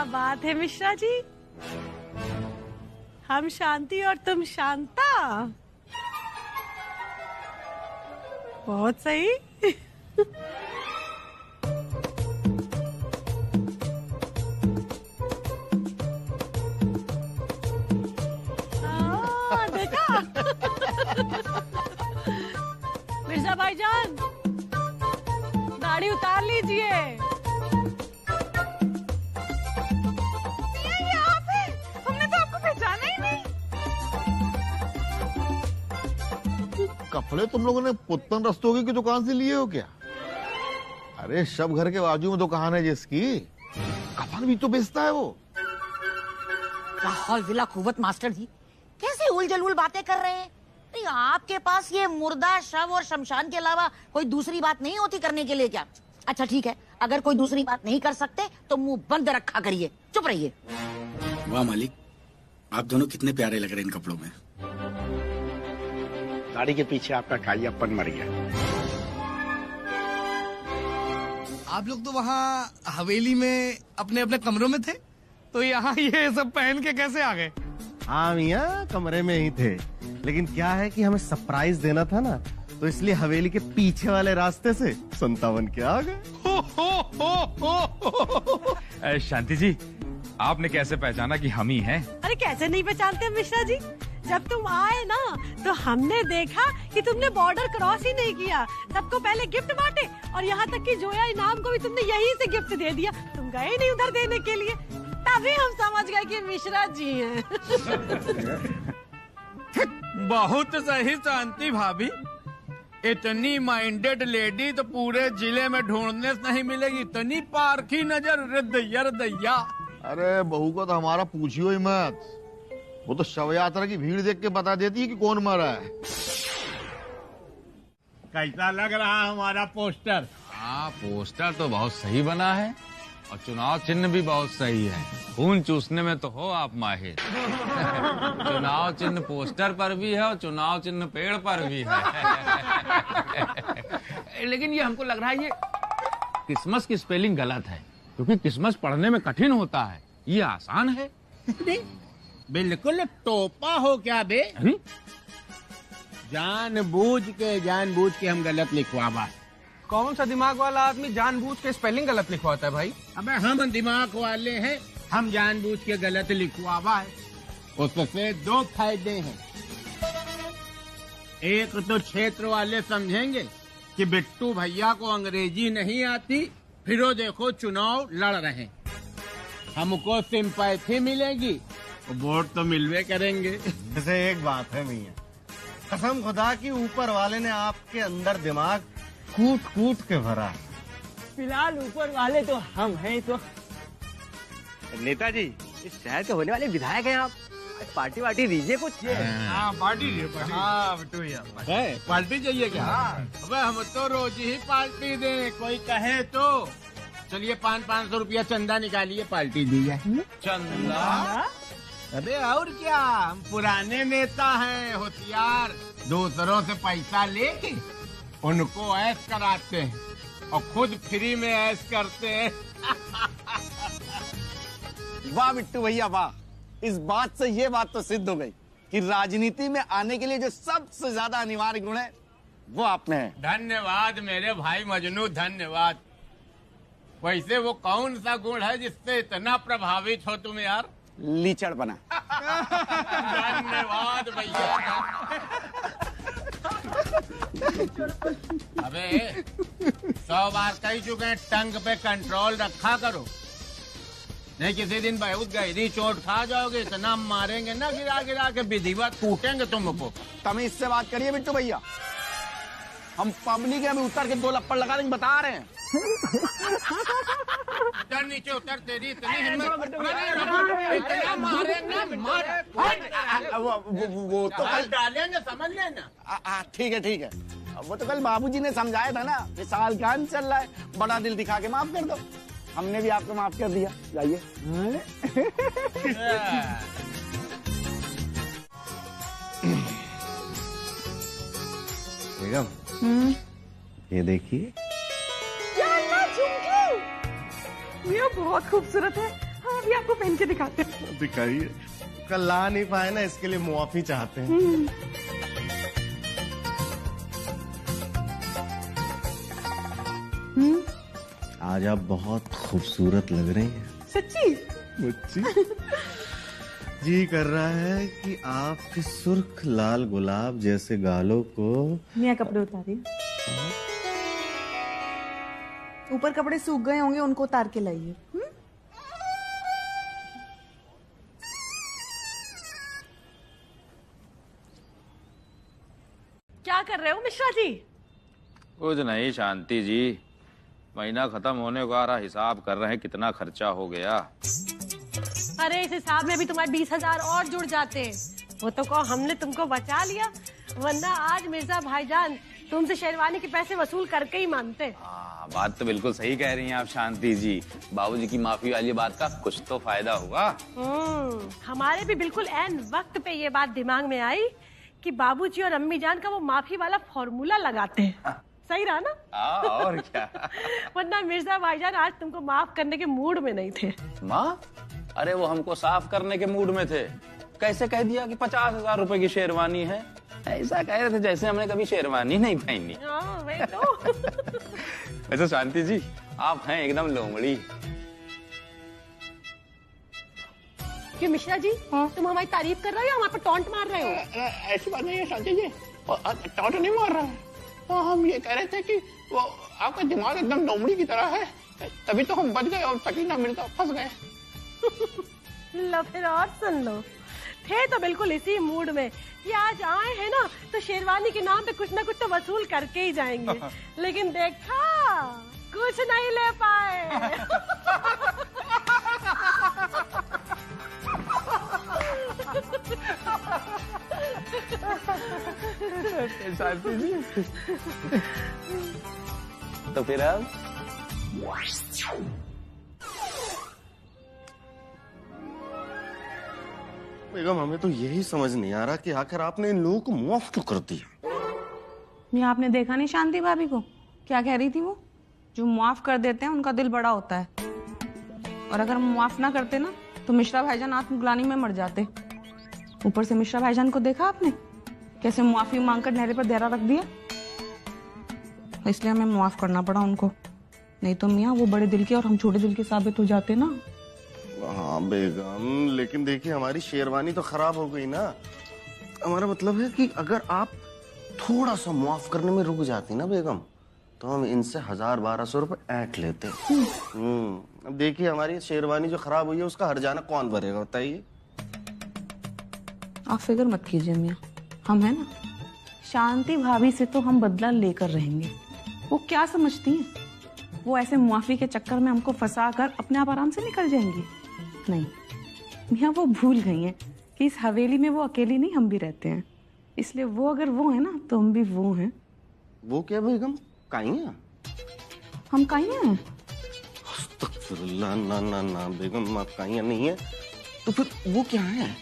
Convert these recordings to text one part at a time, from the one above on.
बात है मिश्रा जी, हम शांति और तुम शांता। बहुत सही। देखा मिर्जा भाईजान, दाढ़ी उतार लीजिए। ये आप हैं? हमने तो आपको पहचाना ही नहीं। कपड़े तुम लोगों ने पुत्तन रस्तोगी की दुकान से लिए हो क्या? अरे शब घर के बाजू में दुकान है जिसकी, कफन भी तो बेचता है वो। लाहौल विला कुवत मास्टर जी, कैसे उल जलूल बातें कर रहे हैं? नहीं, आपके पास ये मुर्दा शव और शमशान के अलावा कोई दूसरी बात नहीं होती करने के लिए क्या? अच्छा ठीक है, अगर कोई दूसरी बात नहीं कर सकते तो मुंह बंद रखा करिए, चुप रहिए। वाह मालिक, आप दोनों कितने प्यारे लग रहे हैं इन कपड़ों में। दाढ़ी के पीछे आपका काइयापन मर गया। आप लोग तो वहाँ हवेली में अपने अपने कमरों में थे, तो यहाँ ये सब पहन के कैसे आ गए? हाँ मियाँ, कमरे में ही थे, लेकिन क्या है कि हमें सरप्राइज देना था ना, तो इसलिए हवेली के पीछे वाले रास्ते से संतावन के आ गए। शांति जी, आपने कैसे पहचाना कि हम ही हैं? अरे कैसे नहीं पहचानते मिश्रा जी, जब तुम आए ना तो हमने देखा कि तुमने बॉर्डर क्रॉस ही नहीं किया, सबको पहले गिफ्ट बांटे और यहाँ तक कि जोया इनाम को भी तुमने यहीं से गिफ्ट दे दिया, तुम गए नहीं उधर देने के लिए, तभी हम समझ गए कि मिश्रा जी हैं। बहुत सही शांति भाभी, इतनी माइंडेड लेडी तो पूरे जिले में ढूंढने से नहीं मिलेगी, इतनी पारखी नजर। दैया। अरे बहू को तो हमारा पूछियो ही मत, वो तो शव यात्रा की भीड़ देख के बता देती है कि कौन मरा है। कैसा लग रहा है हमारा पोस्टर? हाँ, पोस्टर तो बहुत सही बना है और चुनाव चिन्ह भी बहुत सही है। खून चूसने में तो हो आप माहिर। चुनाव चिन्ह पोस्टर पर भी है और चुनाव चिन्ह पेड़ पर भी है। लेकिन ये हमको लग रहा है ये क्रिसमस की स्पेलिंग गलत है, क्योंकि क्रिसमस पढ़ने में कठिन होता है, ये आसान है। बिल्कुल टोपा हो क्या बे? जानबूझ के हम गलत लिखवावा। कौन सा दिमाग वाला आदमी जानबूझ के स्पेलिंग गलत लिखवाता है भाई? अबे हम दिमाग वाले हैं, हम जानबूझ के गलत लिखवावा है। उससे दो फायदे हैं, एक तो क्षेत्र वाले समझेंगे कि बिट्टू भैया को अंग्रेजी नहीं आती, फिर वो देखो चुनाव लड़ रहे हैं, हमको सिंपैथी मिलेगी, वोट तो मिलवे करेंगे। जैसे एक बात है मियाँ, कसम खुदा की ऊपर वाले ने आपके अंदर दिमाग कूट कूट के भरा। फिलहाल ऊपर वाले तो हम हैं। तो नेताजी, इस शहर के होने वाले विधायक हैं आप, पार्टी वार्टी दीजिए कुछ। हाँ पार्टी चाहिए क्या? अबे हम तो रोज ही पार्टी दे, कोई कहे तो। चलिए 500 रुपया चंदा निकालिए, पार्टी दी जाए। चंदा? अबे और क्या, हम पुराने नेता हैं, होशियार, दूसरों से पैसा लेके उनको ऐश कराते हैं और खुद फ्री में ऐश करते हैं। वाह बिट्टू भैया वाह, इस बात से ये बात तो सिद्ध हो गई कि राजनीति में आने के लिए जो सबसे ज्यादा अनिवार्य गुण है वो आप में है। धन्यवाद मेरे भाई मजनू, धन्यवाद। वैसे वो कौन सा गुण है जिससे इतना प्रभावित हो तुम यार? लीचड़ बना। धन्यवाद भैया। अबे 100 बार कह चुके हैं, टंग पे कंट्रोल रखा करो, नहीं किसी दिन बहुत गहरी चोट खा जाओगे, इतना मारेंगे ना गिरा गिरा के विधिवत कूटेंगे तुमको। तमीज से बात करिए बिट्टू भैया, हम पब्लिक है, अभी उतर के 2 लप्पड़ लगा देंगे, बता रहे हैं। उतर नीचे उतर, तेरी इतनी हिम्मत, इतना मारेंगे, वो तो कल डालेंगे, समझ लेना। ठीक है, वो तो कल बाबूजी ने समझाया था ना कि साल का अंत चल रहा है, बड़ा दिल दिखा के माफ कर दो। हमने भी आपको माफ कर दिया, जाइए। बेगम, ये देखिए, ये बहुत खूबसूरत है और अभी आपको पहन के दिखाते हैं। दिखाइए। कल ला नहीं पाए ना, इसके लिए मुआफी चाहते हैं। आज आप बहुत खूबसूरत लग रही हैं। सच्ची? मुच्ची जी कर रहा है कि आपके सुर्ख लाल गुलाब जैसे गालों को। मियाँ कपड़े उतारिए। ऊपर कपड़े सूख गए होंगे, उनको उतार के लाइए। क्या कर रहे हो मिश्रा जी? कुछ नहीं शांति जी, महीना खत्म होने को आ रहा, हिसाब कर रहे हैं कितना खर्चा हो गया। अरे इस हिसाब में भी तुम्हारे 20,000 और जुड़ जाते। वो तो कहो हमने तुमको बचा लिया, वरना आज मिर्जा भाईजान तुमसे शेरवानी के पैसे वसूल करके ही मानते। हाँ, बात तो बिल्कुल सही कह रही हैं आप शांति जी। बाबूजी की माफी वाली बात का कुछ तो फायदा हुआ। हमारे भी बिल्कुल ऐन वक्त पे ये बात दिमाग में आई कि बाबूजी और अम्मी जान का वो माफी वाला फॉर्मूला लगाते हैं। सही रहा ना? और क्या। वरना मिर्जा भाईजान आज तुमको माफ करने के मूड में नहीं थे। माँ, अरे वो हमको साफ करने के मूड में थे। कैसे कह दिया कि 50,000 रुपए की शेरवानी है? ऐसा कह रहे थे जैसे हमने कभी शेरवानी नहीं पहनी। वही तो। वैसे शांति जी आप हैं एकदम लोमड़ी। क्यों मिश्रा जी, तुम हमारी तारीफ कर रहे हो या हमारे पर टॉन्ट मार रहे हो? ऐसी बात नहीं है शांति जी, टॉन्ट नहीं मार रहा है। तो हम ये कह रहे थे कि वो आपका दिमाग एकदम लोमड़ी की तरह है, तभी तो हम बच गए और सकीना मिर्जा फंस गए। लो फिर और सुन लो, थे तो बिल्कुल इसी मूड में कि आज आए हैं ना तो शेरवानी के नाम पे कुछ ना कुछ तो वसूल करके ही जाएंगे, लेकिन देखा कुछ नहीं ले पाए। शांति जी तो फिर अब बेगम, हमें तो यही समझ नहीं आ रहा कि आखिर आपने इन लोगों को माफ क्यों कर दिया। मियाँ आपने देखा नहीं शांति भाभी को क्या कह रही थी? वो जो माफ कर देते हैं उनका दिल बड़ा होता है, और अगर माफ ना करते ना तो मिश्रा भाईजान आत्मग्लानि में मर जाते। ऊपर से मिश्रा भाईजान को देखा आपने कैसे माफी मांगकर नहरे पर देहरा रख दिया, इसलिए हमें माफ करना पड़ा उनको। नहीं तो मियाँ वो बड़े दिल के और हम छोटे दिल के साबित हो जाते ना। हाँ बेगम, लेकिन देखिए हमारी शेरवानी तो खराब हो गई ना। हमारा मतलब है कि अगर आप थोड़ा सा माफ करने में रुक जाती ना बेगम, तो हम इनसे 1,000-1,200 रुपए ऐंठ लेते। अब देखिए हमारी शेरवानी जो खराब हुई है उसका हर्जाना कौन भरेगा बताइए। आप फिक्र मत कीजिए मियाँ, हम है ना, शांति भाभी से तो हम बदला लेकर रहेंगे। वो क्या समझती हैं, वो ऐसे मुआफी के चक्कर में हमको फंसा कर अपने आप आराम से निकल जाएंगी? नहीं मियाँ, वो भूल गई हैं कि इस हवेली में वो अकेली नहीं, हम भी रहते हैं। इसलिए वो अगर वो है ना तो हम भी वो हैं। वो क्या बेगम, काइयां? हम काइयां हैं? अस्तगफिरुल्लाह, ना ना ना बेगम, आप काइयां नहीं है तो फिर वो क्या है?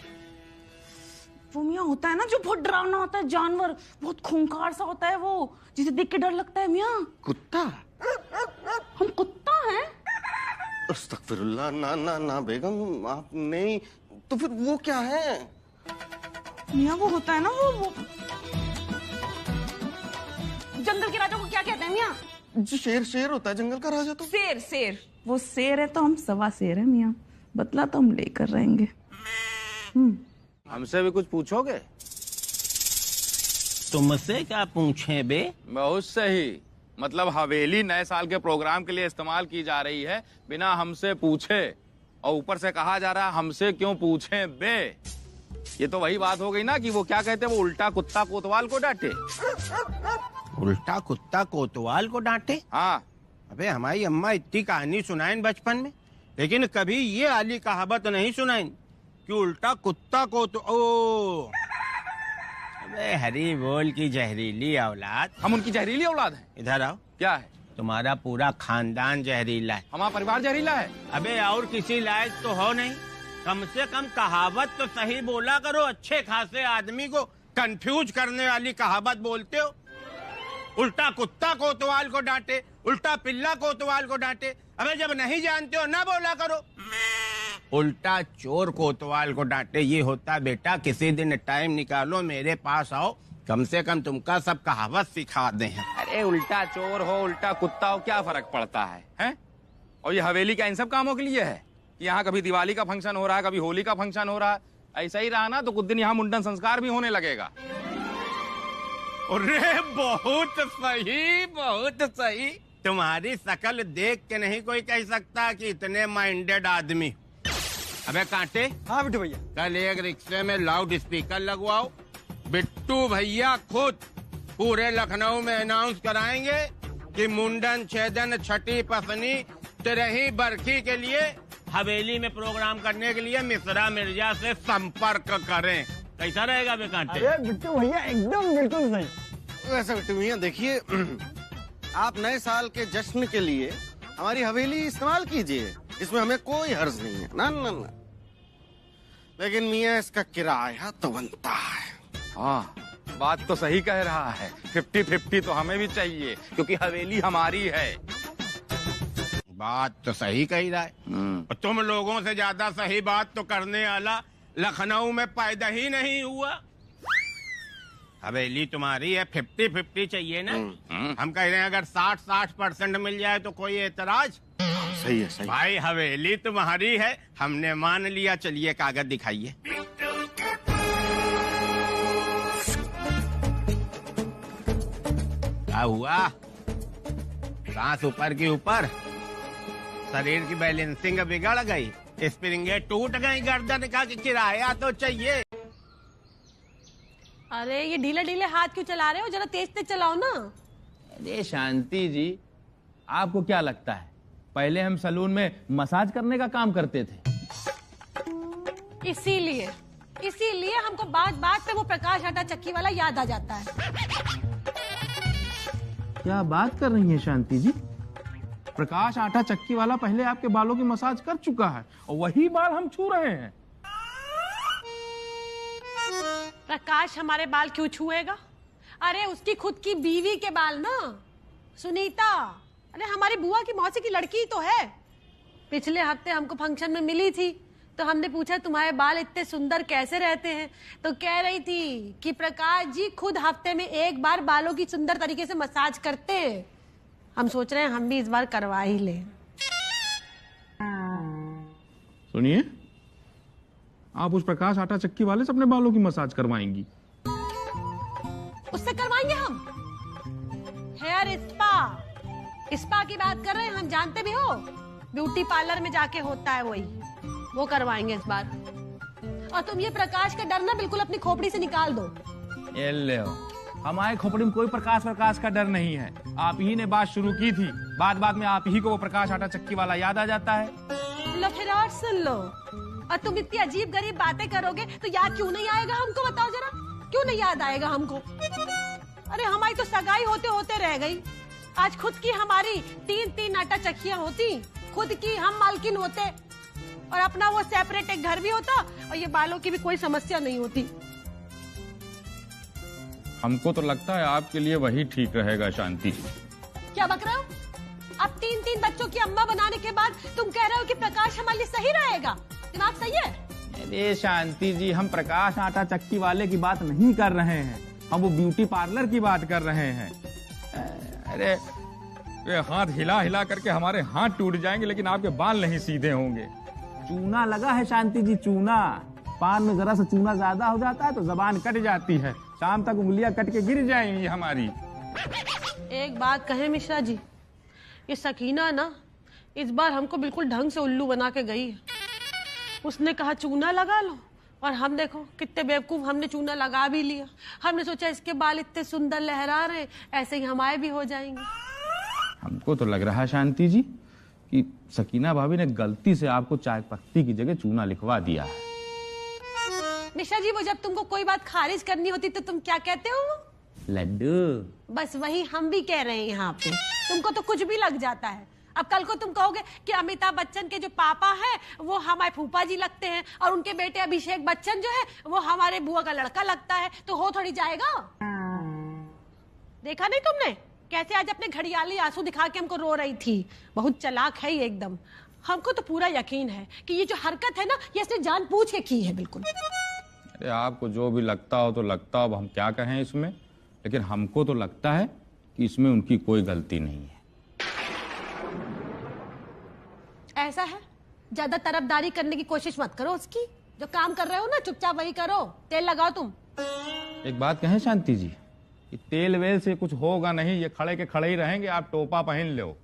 वो मियाँ होता है ना जो बहुत डरावना होता है, जानवर, बहुत खूंखार सा होता है, वो जिसे देख के डर लगता है। मियाँ कुत्ता? हम कुत्ता हैं? अस्तगफिरुल्लाह, ना ना ना बेगम, आप नहीं तो फिर वो क्या है? मियाँ वो होता है ना वो जंगल के राजा को क्या कहते हैं मियाँ? जो शेर होता है जंगल का राजा। तो शेर वो शेर है तो हम सवा शेर है मियाँ, बदला तो हम लेकर रहेंगे। हमसे भी कुछ पूछोगे? तुमसे क्या पूछे बे? बहुत सही, मतलब हवेली नए साल के प्रोग्राम के लिए इस्तेमाल की जा रही है बिना हमसे पूछे, और ऊपर से कहा जा रहा है हमसे क्यों पूछे बे। ये तो वही बात हो गई ना कि वो क्या कहते हैं, वो उल्टा कुत्ता कोतवाल को डांटे। उल्टा कुत्ता कोतवाल को डांटे? हाँ। अबे हमारी अम्मा इतनी कहानी सुनाइन बचपन में, लेकिन कभी ये आली कहावत नहीं सुनाइन कि उल्टा कुत्ता को तो ओ। अबे हरी बोल की जहरीली औलाद। हम उनकी जहरीली औलाद हैं? इधर आओ। क्या है? तुम्हारा पूरा खानदान जहरीला है। हमारा परिवार जहरीला है? अबे और किसी लायक तो हो नहीं, कम से कम कहावत तो सही बोला करो। अच्छे खासे आदमी को कंफ्यूज करने वाली कहावत बोलते हो। उल्टा कुत्ता कोतवाल को डांटे, उल्टा पिल्ला कोतवाल को डांटे। अबे जब नहीं जानते हो ना बोला करो। उल्टा चोर कोतवाल को डांटे ये होता बेटा। किसी दिन टाइम निकालो मेरे पास आओ, कम से कम तुमका सब कहावत सिखा दे। अरे उल्टा चोर हो उल्टा कुत्ता हो क्या फर्क पड़ता है हैं? और ये हवेली क्या इन सब कामों के लिए है कि यहाँ कभी दिवाली का फंक्शन हो रहा है, कभी होली का फंक्शन हो रहा है? ऐसा ही रहा ना तो कुछ दिन यहाँ मुंडन संस्कार भी होने लगेगा। अरे बहुत सही, बहुत सही। तुम्हारी शकल देख के नहीं कोई कह सकता कि इतने माइंडेड आदमी। अबे कांटे। हाँ बिट्टू भैया। कल एक रिक्शे में लाउड स्पीकर लगवाओ, बिट्टू भैया खुद पूरे लखनऊ में अनाउंस कराएंगे कि मुंडन छेदन छठी पसनी तेरही बरखी के लिए हवेली में प्रोग्राम करने के लिए मिश्रा मिर्जा से संपर्क करें। कैसा रहेगा बे कांटे? अरे बिट्टू भैया एकदम बिल्कुल सही। वैसे बिट्टू भैया देखिए, आप नए साल के जश्न के लिए हमारी हवेली इस्तेमाल कीजिए, इसमें हमें कोई हर्ज नहीं है। ना ना ना, लेकिन मियाँ इसका किराया तो बनता है। हाँ बात तो सही कह रहा है, 50-50 तो हमें भी चाहिए क्योंकि हवेली हमारी है। बात तो सही कही रहा है। तुम लोगों से ज्यादा सही बात तो करने वाला लखनऊ में पैदा ही नहीं हुआ। हवेली तुम्हारी है, 50-50 चाहिए ना। हम कह रहे हैं अगर 60% मिल जाए तो कोई एतराज? सही है, सही। भाई हवेली तुम्हारी है, हमने मान लिया। चलिए कागज दिखाइए। क्या हुआ? सांस ऊपर की ऊपर, शरीर की बैलेंसिंग बिगड़ गई, स्प्रिंगे टूट गई, गर्दन का किराया तो चाहिए। अरे ये ढीले ढीले हाथ क्यों चला रहे हो? जरा तेज तेज चलाओ ना। अरे शांति जी, आपको क्या लगता है पहले हम सलून में मसाज करने का काम करते थे? इसीलिए हमको बात बात पे वो प्रकाश आटा चक्की वाला याद आ जाता है। क्या बात कर रही हैं शांति जी? प्रकाश आटा चक्की वाला पहले आपके बालों की मसाज कर चुका है और वही बाल हम छू रहे हैं। प्रकाश हमारे बाल क्यों छुएगा? अरे उसकी खुद की बीवी के बाल ना, सुनीता। अरे हमारी बुआ की मौसी की लड़की तो है। पिछले हफ्ते हमको फंक्शन में मिली थी तो हमने पूछा तुम्हारे बाल इतने सुंदर कैसे रहते हैं, तो कह रही थी कि प्रकाश जी खुद हफ्ते में एक बार बालों की सुंदर तरीके से मसाज करते हैं। हम सोच रहे हैं हम भी इस बार करवा ही लें। सुनिए, आप उस प्रकाश आटा चक्की वाले से अपने बालों की मसाज करवाएंगी? उससे करवाएंगे हम। हेयर स्पा की बात कर रहे हैं हम, जानते भी हो। ब्यूटी पार्लर में जाके होता है वही, वो करवाएंगे इस बार। और तुम ये प्रकाश का डर ना बिल्कुल अपनी खोपड़ी से निकाल दो। ये ले हो, हमारे खोपड़ी में कोई प्रकाश का डर नहीं है। आप ही ने बात शुरू की थी, बात में आप ही को वो प्रकाश आटा चक्की वाला याद आ जाता है। लो फिर और सुन लो। और तुम इतनी अजीब गरीब बातें करोगे तो याद क्यों नहीं आएगा हमको? बताओ जरा, क्यों नहीं याद आएगा हमको? अरे हमारी तो सगाई होते होते रह गई। आज खुद की हमारी 3 आटा चक्कियां होती, खुद की हम मालकिन होते और अपना वो सेपरेट एक घर भी होता और ये बालों की भी कोई समस्या नहीं होती। हमको तो लगता है आपके लिए वही ठीक रहेगा शांति। क्या बक रहे हो? अब 3 बच्चों की अम्मा बनाने के बाद तुम कह रहे हो कि प्रकाश हमारे लिए सही रहेगा? दिमाग सही है? अरे शांति जी, हम प्रकाश आटा चक्की वाले की बात नहीं कर रहे हैं, हम वो ब्यूटी पार्लर की बात कर रहे हैं। अरे ये हाथ हिला हिला करके हमारे हाथ टूट जाएंगे लेकिन आपके बाल नहीं सीधे होंगे। चूना लगा है शांति जी, चूना। पान में जरा सा चूना ज्यादा हो जाता है तो जबान कट जाती है, शाम तक उंगलियां कट के गिर जाएंगी हमारी। एक बात कहे मिश्रा जी, ये सकीना ना इस बार हमको बिल्कुल ढंग से उल्लू बना के गई है। उसने कहा चूना लगा लो और हम देखो कितने बेवकूफ, हमने चूना लगा भी लिया। हमने सोचा इसके बाल इतने सुंदर लहरा रहे, ऐसे ही हमारे भी हो जाएंगे। हमको तो लग रहा है शांति जी कि सकीना भाभी ने गलती से आपको चाय पत्ती की जगह चूना लिखवा दिया है। मिश्रा जी, वो जब तुमको कोई बात खारिज करनी होती तो तुम क्या कहते हो? लड्डू। बस वही हम भी कह रहे हैं यहाँ पे। तुमको तो कुछ भी लग जाता है। अब कल को तुम कहोगे कि अमिताभ बच्चन के जो पापा हैं वो हमारे फूफा जी लगते हैं और उनके बेटे अभिषेक बच्चन जो है वो हमारे बुआ का लड़का लगता है, तो हो थोड़ी जाएगा। देखा नहीं तुमने कैसे आज अपने घड़ियाली आंसू दिखा के हमको रो रही थी? बहुत चालाक है ये एकदम। हमको तो पूरा यकीन है कि ये जो हरकत है ना, ये इसने जानबूझ के की है बिल्कुल। अरे आपको जो भी लगता हो तो लगता हो, अब हम क्या कहें इसमें, लेकिन हमको तो लगता है कि इसमें उनकी कोई गलती नहीं है। ऐसा है, ज्यादा तरफदारी करने की कोशिश मत करो उसकी। जो काम कर रहे हो ना चुपचाप वही करो, तेल लगाओ तुम। एक बात कहें शांति जी, कि तेल वेल से कुछ होगा नहीं, ये खड़े के खड़े ही रहेंगे, आप टोपा पहन लो।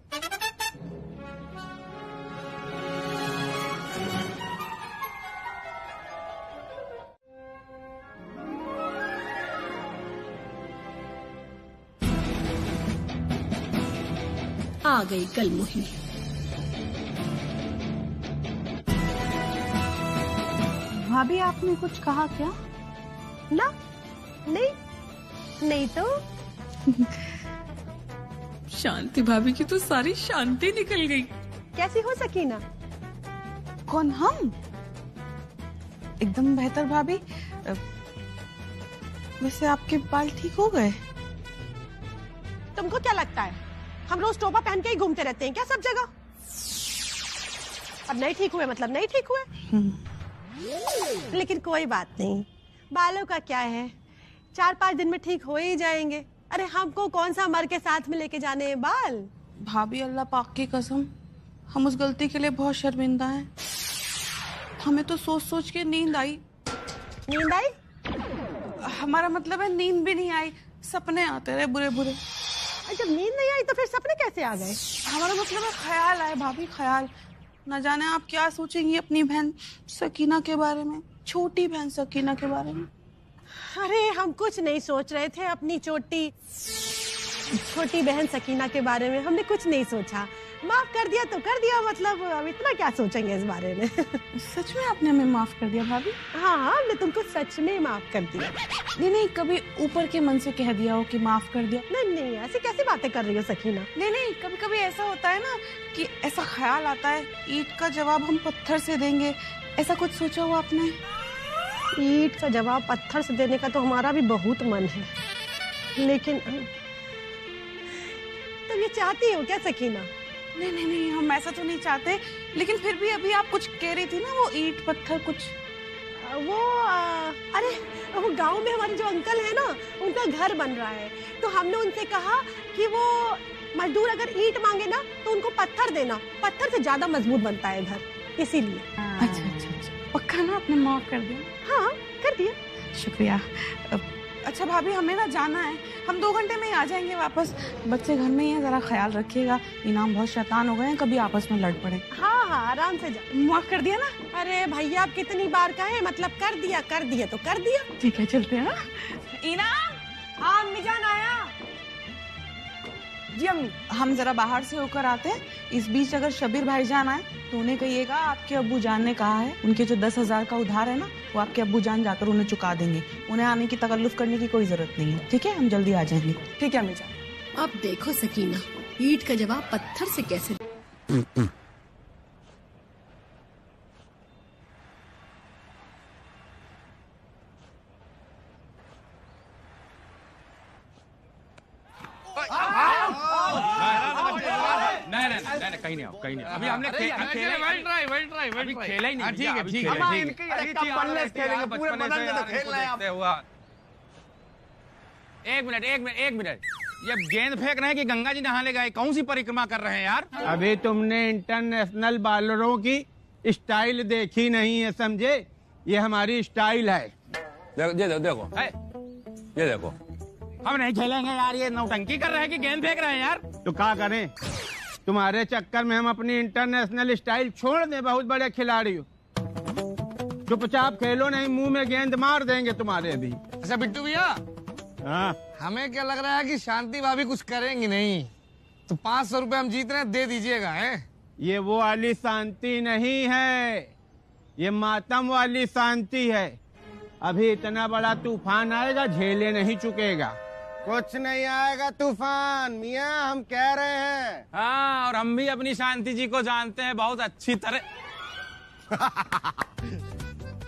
आ गई कलमुही। भाभी आपने कुछ कहा क्या? ना, नहीं, नहीं तो। शांति भाभी की तो सारी शांति निकल गई। कैसी हो सकीना? कौन, हम? एकदम बेहतर भाभी। वैसे आपके बाल ठीक हो गए? तुमको क्या लगता है हम रोज टोपा पहन के ही घूमते रहते हैं क्या सब जगह? अब नहीं ठीक हुए मतलब नहीं ठीक हुए। लेकिन कोई बात नहीं, बालों का क्या है, 4-5 दिन में ठीक हो ही जाएंगे। अरे हमको कौन सा मर के साथ में लेके जाने हैं बाल। भाभी अल्लाह पाक की कसम, हम उस गलती के लिए बहुत शर्मिंदा हैं। हमें तो सोच सोच के नींद आई। नींद आई? हमारा मतलब है नींद भी नहीं आई, सपने आते रहे बुरे बुरे। जब नींद नहीं आई तो फिर सपने कैसे आ गए? हमारा मतलब है ख्याल आए भाभी, ख्याल। न जाने आप क्या सोचेंगी अपनी बहन सकीना के बारे में, छोटी बहन सकीना के बारे में। अरे हम कुछ नहीं सोच रहे थे अपनी छोटी बहन सकीना के बारे में, हमने कुछ नहीं सोचा। माफ कर दिया तो कर दिया, मतलब अब इतना क्या सोचेंगे इस बारे में। सच में आपने हमें माफ कर दिया भाभी? हाँ, हमने तुमको सच में माफ कर दिया। नहीं, कभी ऊपर के मन से कह दिया हो कि माफ कर दिया? नहीं, ऐसी कैसी बातें कर रही हो सकीना? नहीं, कभी कभी ऐसा होता है ना कि ऐसा ख्याल आता है ईंट का जवाब हम पत्थर से देंगे, ऐसा कुछ सोचा हो आपने? ईंट का जवाब पत्थर से देने का तो हमारा भी बहुत मन है, लेकिन तुम ये चाहती हो क्या सकीना? नहीं, हम ऐसा तो नहीं चाहते, लेकिन फिर भी अभी आप कुछ कह रही थी ना, वो ईंट पत्थर कुछ। अरे वो गांव में हमारे जो अंकल है ना, उनका घर बन रहा है, तो हमने उनसे कहा कि वो मजदूर अगर ईंट मांगे ना तो उनको पत्थर देना, पत्थर से ज्यादा मजबूत बनता है घर, इसीलिए। अच्छा, पक्का ना आपने माफ कर दिया? हाँ, कर दिया। शुक्रिया। अच्छा भाभी, हमें ना जाना है, हम 2 घंटे में ही आ जाएंगे वापस। बच्चे घर में ही हैं, जरा ख्याल रखिएगा। इनाम बहुत शैतान हो गए हैं, कभी आपस में लड़ पड़े। हाँ, आराम से जा। माफ कर दिया ना? अरे भैया आप कितनी बार कहे, मतलब कर दिया तो कर दिया। ठीक है, चलते हैं। इनाम, हाँ अम्मी जान आया। जी अम्मी, हम जरा बाहर से होकर आते हैं। इस बीच अगर शबीर भाईजान आए तो उन्हें कहिएगा आपके अब्बू जान ने कहा है, उनके जो 10,000 का उधार है ना, वो आपके अब्बू जान जाकर उन्हें चुका देंगे। उन्हें आने की तकल्लुफ करने की कोई जरूरत नहीं है, ठीक है? हम जल्दी आ जाएंगे। ठीक है अम्मी जान। अब देखो सकीना, ईंट का जवाब पत्थर से कैसे। नहीं, कहीं नहीं आओ। अभी हमने खेला ही नहीं। ठीक है। एक मिनट, ये गेंद फेंक रहे हैं कि गंगा जी नहाने गए? कौन सी परिक्रमा कर रहे हैं यार? अभी तुमने इंटरनेशनल बॉलरों की स्टाइल देखी नहीं है, समझे? ये हमारी स्टाइल है। देखो, ये देखो, हम नहीं खेलेंगे यार। ये नौटंकी कर रहे हैं कि गेंद फेंक रहे हैं यार? तो क्या करें, तुम्हारे चक्कर में हम अपनी इंटरनेशनल स्टाइल छोड़ दें? बहुत बड़े खिलाड़ी हो, चुपचाप खेलो, नहीं मुंह में गेंद मार देंगे तुम्हारे भी। अच्छा बिट्टू भैया, हाँ, हमें क्या लग रहा है कि शांति भाभी कुछ करेंगी नहीं, तो 500 रुपए हम जीत रहे हैं, दे दीजिएगा। है ये वो वाली शांति नहीं है, ये मातम वाली शांति है। अभी इतना बड़ा तूफान आएगा, झेले नहीं चुकेगा। कुछ नहीं आएगा तूफान मियाँ, हम कह रहे हैं। हाँ, और हम भी अपनी शांति जी को जानते हैं बहुत अच्छी तरह।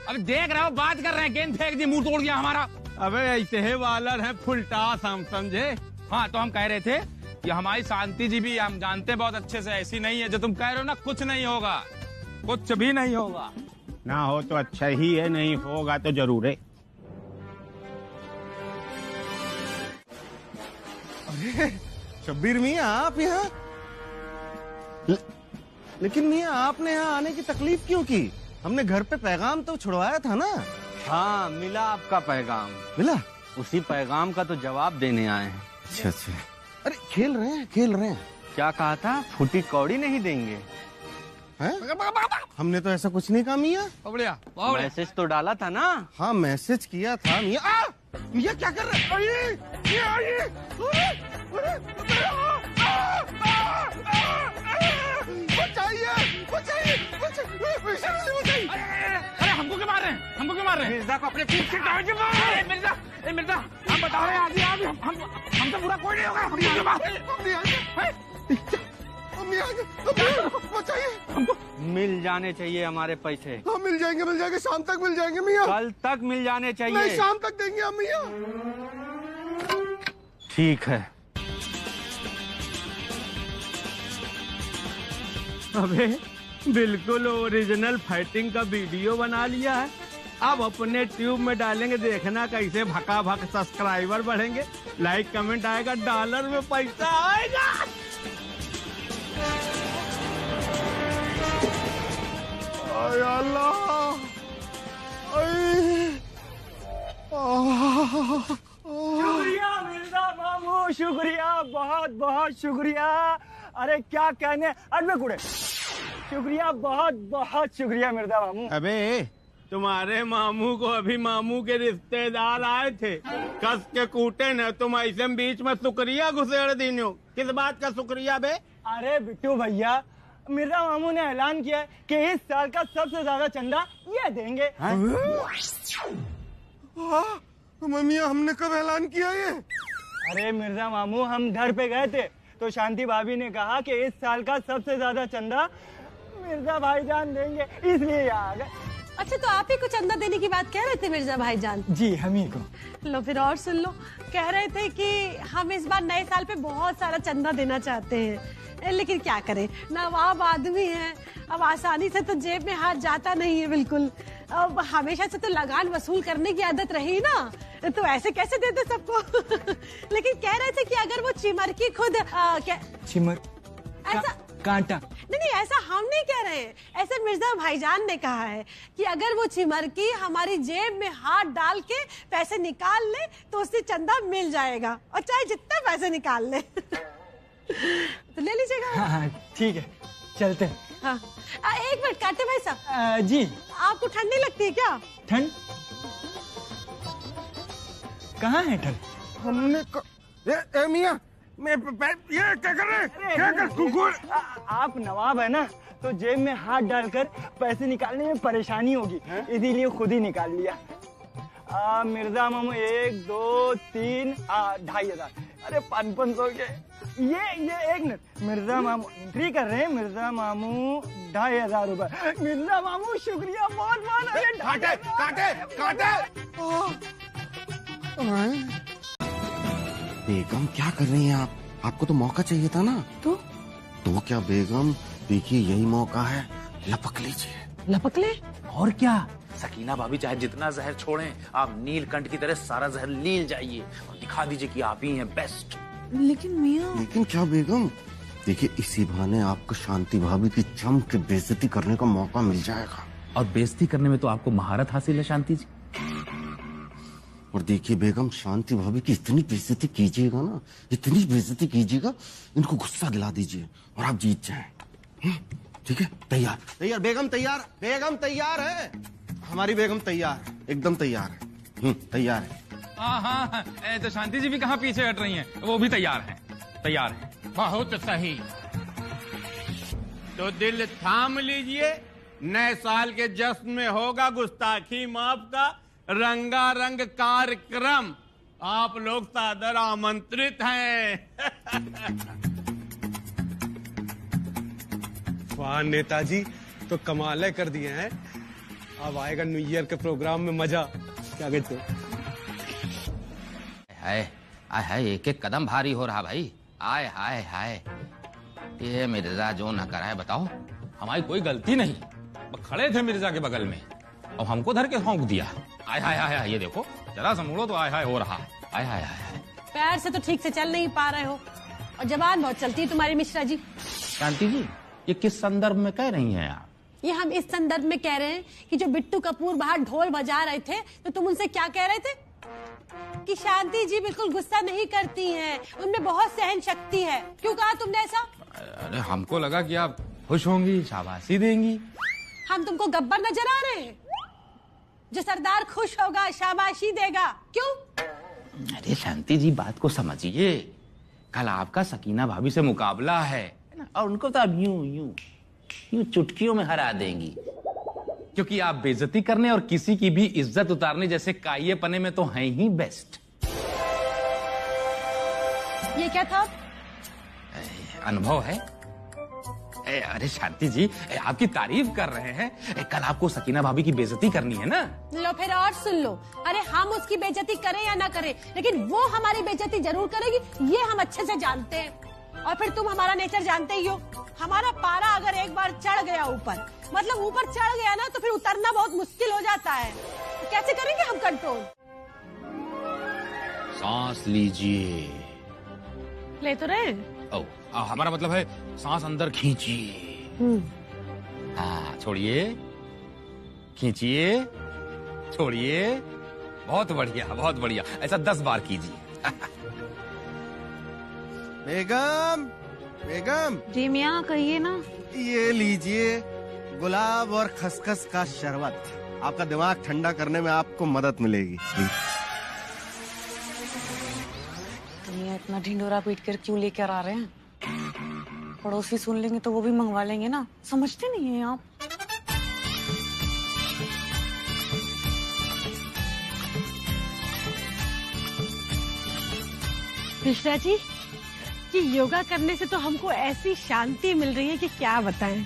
अब देख रहे हो, बात कर रहे हैं, गेंद फेंक दी, मुंह तोड़ दिया हमारा। अबे ऐसे है वालर है फुल टास, हम समझे। हाँ, तो हम कह रहे थे ये हमारी शांति जी भी हम जानते हैं बहुत अच्छे से, ऐसी नहीं है जो तुम कह रहे हो ना, कुछ नहीं होगा, कुछ भी नहीं होगा। ना हो तो अच्छा ही है, नहीं होगा तो जरूर है। अरे शब्बीर मियाँ, आप यहाँ? लेकिन मियाँ, आपने यहाँ आने की तकलीफ क्यों की? हमने घर पे पैगाम तो छुड़वाया था ना। हाँ, मिला आपका पैगाम। मिला? उसी पैगाम का तो जवाब देने आए हैं। अच्छा अच्छा। अरे खेल रहे हैं, खेल रहे हैं। क्या कहा था? फूटी कौड़ी नहीं देंगे। हैं? हमने तो ऐसा कुछ नहीं कहा मियाँ। बढ़िया, मैसेज तो डाला था ना। हाँ, मैसेज किया था मियाँ। मियाँ क्या कर रहे हैं? बचाइए, बचाइए, बचाइए। अरे हमको क्यों मार रहे हैं? हमको क्यों मार रहे हैं? मिर्जा को अपने पीठ से टांग के मार। मिर्जा, हम बता रहे हैं आदि हमसे बुरा कोई नहीं होगा। बचाइए। मिल जाने चाहिए हमारे पैसे। हाँ, मिल जाएंगे, शाम तक मिल जाएंगे मियाँ। कल तक मिल जाने चाहिए। नहीं, शाम तक देंगे हम मियाँ। ठीक है। अबे बिल्कुल ओरिजिनल फाइटिंग का वीडियो बना लिया है। अब अपने ट्यूब में डालेंगे, देखना कैसे भका भक सब्सक्राइबर बढ़ेंगे, लाइक कमेंट आएगा, डॉलर में पैसा आएगा। अल्लाह, शुक्रिया मिर्जा मामू, शुक्रिया, बहुत बहुत शुक्रिया। अरे क्या कहने, अरे कुड़े, शुक्रिया, बहुत बहुत शुक्रिया मिर्जा मामू। अबे तुम्हारे मामू को अभी मामू के रिश्तेदार आए थे, कस के कूटे न, तुम ऐसे बीच में शुक्रिया घुसेड़ दी हो। किस बात का शुक्रिया बे? अरे बिट्टू भैया, मिर्जा मामू ने ऐलान किया है कि इस साल का सबसे ज्यादा चंदा ये देंगे। मियाँ, हमने कब ऐलान किया ये? अरे मिर्जा मामू, हम घर पे गए थे तो शांति भाभी ने कहा कि इस साल का सबसे ज्यादा चंदा मिर्जा भाईजान देंगे, इसलिए यहाँ आ गए। अच्छा, तो आप ही को चंदा देने की बात कह रहे थे मिर्जा भाईजान? जी, हम ही को। लो फिर और सुन लो, कह रहे थे कि हम इस बार नए साल पे बहुत सारा चंदा देना चाहते हैं, लेकिन क्या करें, नवाब आदमी है, अब आसानी से तो जेब में हाथ जाता नहीं है बिल्कुल। अब हमेशा से तो लगान वसूल करने की आदत रही ना, तो ऐसे कैसे देते सबको। लेकिन कह रहे थे कि अगर वो चिमरकी खुद चिमर ऐसा कांटा नहीं, ऐसा हम नहीं कह रहे हैं, ऐसे मिर्जा भाईजान ने कहा है कि अगर वो चिमरकी हमारी जेब में हाथ डाल के पैसे निकाल ले तो उससे चंदा मिल जाएगा, और चाहे जितना पैसे निकाल ले। तो ले लीजिएगा। हाँ, ठीक है, चलते हैं। हाँ, एक मिनट काटे भाई साहब। जी। आपको ठंडी लगती है क्या? ठंड कहाँ है ठंड? हमने मियाँ, मैं ये क्या कर रहे? क्या कर कुकुर? आप नवाब है ना, तो जेब में हाथ डालकर पैसे निकालने में परेशानी होगी, इसीलिए खुद ही निकाल लिया। मिर्जा मामू 1 2 3 2,500। अरे 500 के ये 1 मिनट, मिर्जा मामू एंट्री कर रहे हैं। मिर्जा मामू 2,500 रुपए। मिर्जा मामू शुक्रिया, बहुत बहुत। काटे काटे काटे। बेगम क्या कर रही हैं आप? आपको तो मौका चाहिए था ना। तो क्या बेगम, देखिए यही मौका है, लपक लीजिए। लपक ले? और क्या, सकीना भाभी चाहे जितना जहर छोड़ें, आप नीलकंठ की तरह सारा जहर लील जाइए और दिखा दीजिए कि आप ही हैं बेस्ट। लेकिन मियाँ। लेकिन क्या बेगम, देखिए इसी बहाने आपको शांति भाभी की जम के बेइज्जती करने का मौका मिल जाएगा। और बेइज्जती करने में तो आपको महारत हासिल है शांति जी। और देखिए बेगम, शांति भाभी की इतनी बेइज्जती कीजिएगा ना, इतनी बेइज्जती कीजिएगा, इनको गुस्सा दिला दीजिए और आप जीत जाएं। ठीक है? तैयार? तैयार बेगम, तैयार। बेगम तैयार है, हमारी बेगम तैयार, एकदम तैयार है। तैयार है। हाँ, तो शांति जी भी कहाँ पीछे हट रही हैं, वो भी तैयार हैं। तैयार है। बहुत सही, तो दिल थाम लीजिए, नए साल के जश्न में होगा गुस्ताखी माफ का रंगारंग कार्यक्रम, आप लोग सादर आमंत्रित हैं। वाह नेताजी, तो कमाल कर दिए हैं। अब आएगा न्यू ईयर के प्रोग्राम में मजा, क्या कहते हो? है एक एक कदम भारी हो रहा भाई, हाय हाय हाय, ये मिर्जा जो न करा है बताओ, हमारी कोई गलती नहीं। खड़े थे मिर्जा के बगल में और हमको धर के भौंक दिया। आय हाय हाय हाय, ये देखो जरा सा मुड़ो तो आय हाय हो रहा है। आय हाय हाय, पैर से तो ठीक से चल नहीं पा रहे हो और जबान बहुत चलती है तुम्हारी मिश्रा जी। शांति जी, ये किस संदर्भ में कह रही हैं आप? ये हम इस संदर्भ में कह रहे हैं कि जो बिट्टू कपूर बाहर ढोल बजा रहे थे तो तुम उनसे क्या कह रहे थे कि शांति जी बिल्कुल गुस्सा नहीं करती हैं, उनमें बहुत सहन शक्ति है। क्यों कहा तुमने ऐसा? अरे हमको लगा कि आप खुश होंगी, शाबाशी देंगी। हम तुमको गब्बर नजर आ रहे हैं? जो सरदार खुश होगा शाबाशी देगा, क्यों? अरे शांति जी, बात को समझिए। कल आपका सकीना भाभी से मुकाबला है और उनको तो अब यूं चुटकियों में हरा देंगी, क्योंकि आप बेइज्जती करने और किसी की भी इज्जत उतारने जैसे काये पने में तो हैं ही बेस्ट। ये क्या था? अनुभव है। अरे शांति जी, आपकी तारीफ कर रहे हैं। कल आपको सकीना भाभी की बेइज्जती करनी है ना? लो फिर और सुन लो। अरे हम उसकी बेइज्जती करें या ना करें, लेकिन वो हमारी बेइज्जती जरूर करेगी, ये हम अच्छे से जानते हैं। और फिर तुम हमारा नेचर जानते ही हो। हमारा पारा अगर एक बार चढ़ गया ऊपर, मतलब ऊपर चढ़ गया ना, तो फिर उतरना बहुत मुश्किल हो जाता है। तो कैसे करेंगे हम कंट्रोल? सांस लीजिए। ले तो रहे। ओ, हमारा मतलब है सांस अंदर खींचिए। हाँ, छोड़िए, खींचिए, छोड़िए। बहुत बढ़िया, बहुत बढ़िया। ऐसा 10 बार कीजिए। बेगम, बेगम। जी मियाँ, कहिए ना। ये लीजिए गुलाब और खसखस का शरबत, आपका दिमाग ठंडा करने में आपको मदद मिलेगी। मियाँ इतना ढिंडोरा पीट कर क्यों लेकर आ रहे हैं? पड़ोसी सुन लेंगे तो वो भी मंगवा लेंगे ना, समझते नहीं है आप। मिश्रा जी, कि योगा करने से तो हमको ऐसी शांति मिल रही है कि क्या बताएं।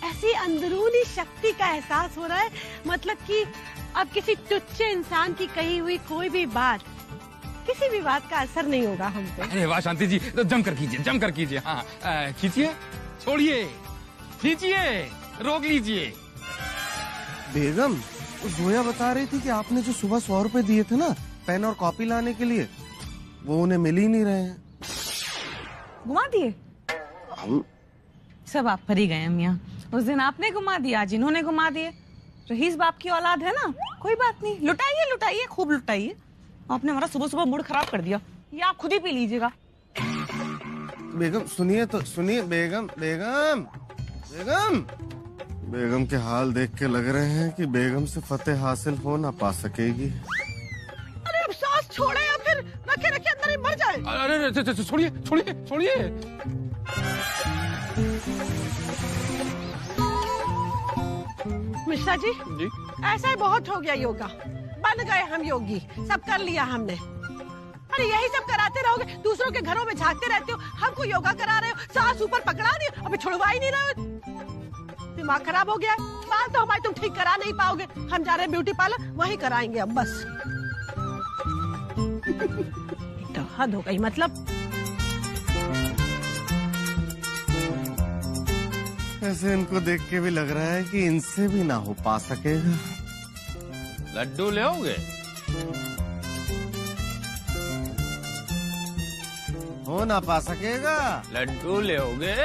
ऐसी अंदरूनी शक्ति का एहसास हो रहा है, मतलब कि अब किसी टुच्चे इंसान की कही हुई कोई भी बात, किसी भी बात का असर नहीं होगा हम पे। अरे वाह शांति जी, तो जम कर कीजिए, जम कर कीजिए। हाँ, खींचिए, छोड़िए, खींचिए, रोक लीजिए। बेगम, जोया बता रही थी कि आपने जो सुबह 100 रुपए दिए थे ना पेन और कॉपी लाने के लिए, वो उन्हें मिल ही नहीं रहे हैं। घुमा दिए? हम सब आप पर ही गए मियाँ। उस दिन आपने घुमा दिया, आज इन्होंने घुमा दिए। रहीस बाप की औलाद है ना, कोई बात नहीं, लुटाइए लुटाइए, खूब लुटाइए। आपने हमारा सुबह सुबह मूड खराब कर दिया, ये आप खुद ही पी लीजिएगा। बेगम सुनिए तो सुनिए। बेगम, बेगम, बेगम, बेगम के हाल देख के लग रहे हैं कि बेगम से फतेह हासिल हो ना पा सकेगी। अरे अब सांस छोड़े या फिर रखे रखे अंदर ही मर जाए। अरे छोड़िए, छोड़िए, छोड़िए। मिश्रा जी, ऐसा ही बहुत हो गया योगा, बन गए हम योगी, सब कर लिया हमने। अरे यही सब कराते रहोगे, दूसरों के घरों में झांकते रहते हो, हमको योगा करा रहे हो, सांस ऊपर पकड़ा दिए, अभी छुड़वा ही नहीं रहे हो। दिमाग खराब हो गया है। बाल तो हमारे तुम ठीक करा नहीं पाओगे, हम जा रहे हैं ब्यूटी पार्लर, वहीं कराएंगे अब बस। तो हद हो गई मतलब। ऐसे इनको देख के भी लग रहा है कि इनसे भी ना हो पा सकेगा। लड्डू ले आओगे? हो ना पा सकेगा। लड्डू ले आओगे?